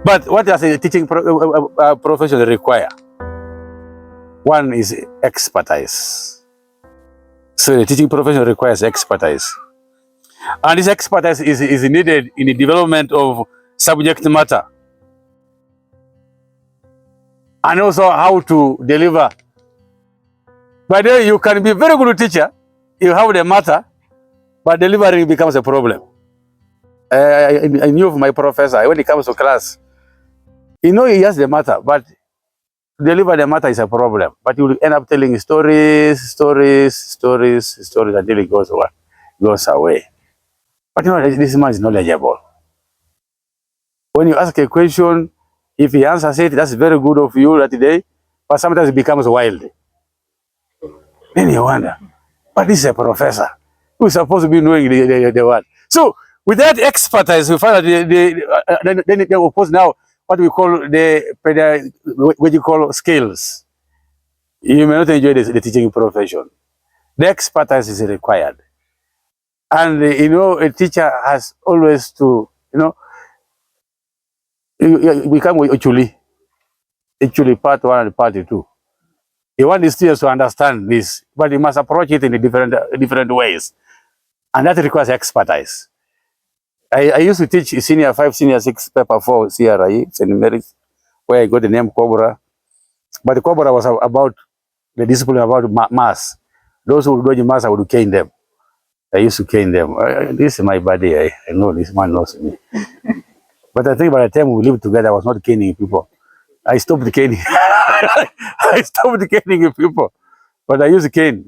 But what does a teaching profession require? One is expertise. So the teaching profession requires expertise. And this expertise is needed in the development of subject matter. And also how to deliver. By the way, you can be a very good teacher, you have the matter, but delivering becomes a problem. I knew of my professor, when he comes to class, he has the matter, but deliver the matter is a problem. But you will end up telling stories until it goes away. But this man is knowledgeable. When you ask a question, if he answers it, that's very good of you that day, but sometimes it becomes wild. Then you wonder, but this is a professor who's supposed to be knowing the word. So with that expertise, we find that then of course now what we call what you call skills. You may not enjoy the teaching profession. The expertise is required. And a teacher has always to, become actually part one and part two. You want the students to understand this, but you must approach it in different ways. And that requires expertise. I used to teach senior 5, senior 6, paper 4 CRI, St. Mary's, where I got the name Cobra. But the Cobra was about the discipline about mass. Those who do mass, I would cane them. I used to cane them. This is my body. I know this man knows me. But I think by the time we lived together, I was not caning people. I stopped caning. I stopped caning people. But I used to cane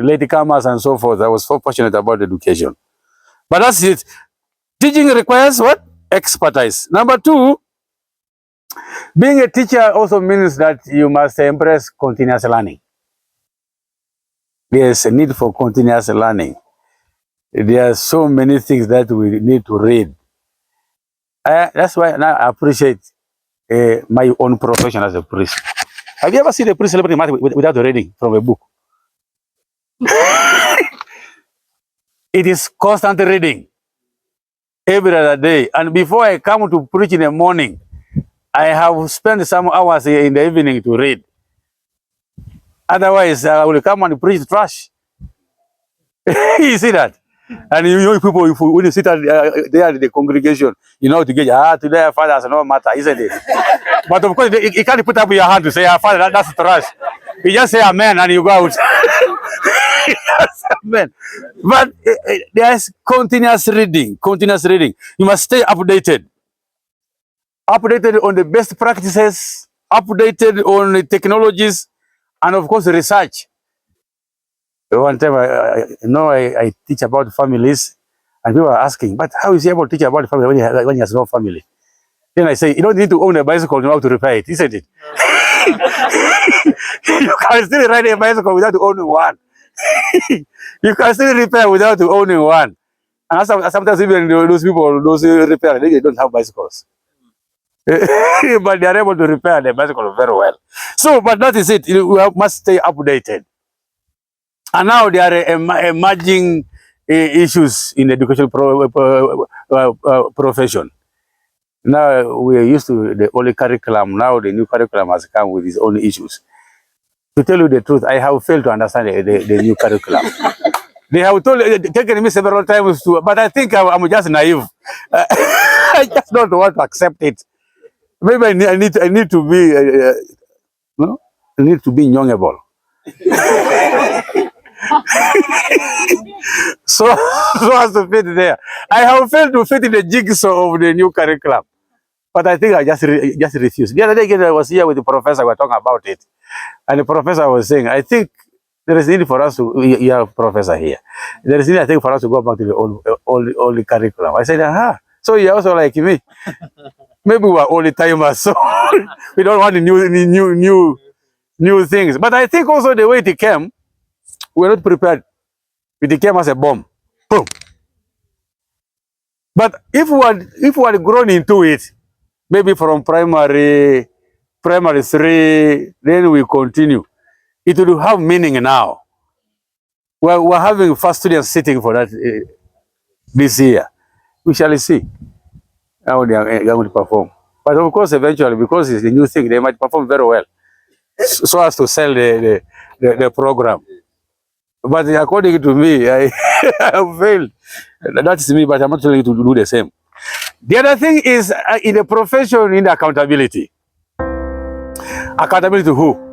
lady comers and so forth. I was so passionate about education. But that's it. Teaching requires what? Expertise. Number 2, being a teacher also means that you must embrace continuous learning. There's a need for continuous learning. There are so many things that we need to read. That's why I appreciate my own profession as a priest. Have you ever seen a priest celebrating mass without reading from a book? It is constant reading every other day. And before I come to preach in the morning, I have spent some hours in the evening to read. Otherwise, I will come and preach trash. You see that? And people, when you sit there in the congregation, to get, today, Father has no matter, isn't it? But of course, you can't put up your hand to say, Father, that's trash. You just say amen and you go out. Amen. But there's continuous reading. You must stay updated. Updated on the best practices, updated on the technologies, and of course, research. One time, I teach about families, and people are asking, but how is he able to teach about family when he has no family? Then I say, you don't need to own a bicycle to know how to repair it, isn't it? You can still ride a bicycle without owning one. You can still repair without owning one. And sometimes even those repair, they don't have bicycles. But they are able to repair the bicycle very well. So, but that is it. You must stay updated. And now there are emerging issues in the education profession. Now we are used to the old curriculum. Now the new curriculum has come with its own issues. To tell you the truth, I have failed to understand the new curriculum. They have taken me several times but I think I'm just naive. I just don't want to accept it. Maybe I need to be, I need to be youngable. so as to fit there. I have failed to fit in the jigsaw of the new curriculum. But I think I just refused. The other day again, I was here with the professor, we were talking about it. And the professor was saying, I think there is need for us to, you have a professor here. There is need, I think, for us to go back to the old curriculum. I said, so you're also like me. Maybe we are old timers, so we don't want the new things. But I think also the way it came, we're not prepared. It came as a bomb. Boom. But if we had grown into it, maybe from primary 3, then we continue. It will have meaning now. We're having first students sitting for that this year. We shall see how they are going to perform. But of course, eventually, because it's a new thing, they might perform very well, so as to sell the program. But according to me, I have failed. That's me, but I'm not trying to do the same. The other thing is in the profession, in accountability. Accountability to who?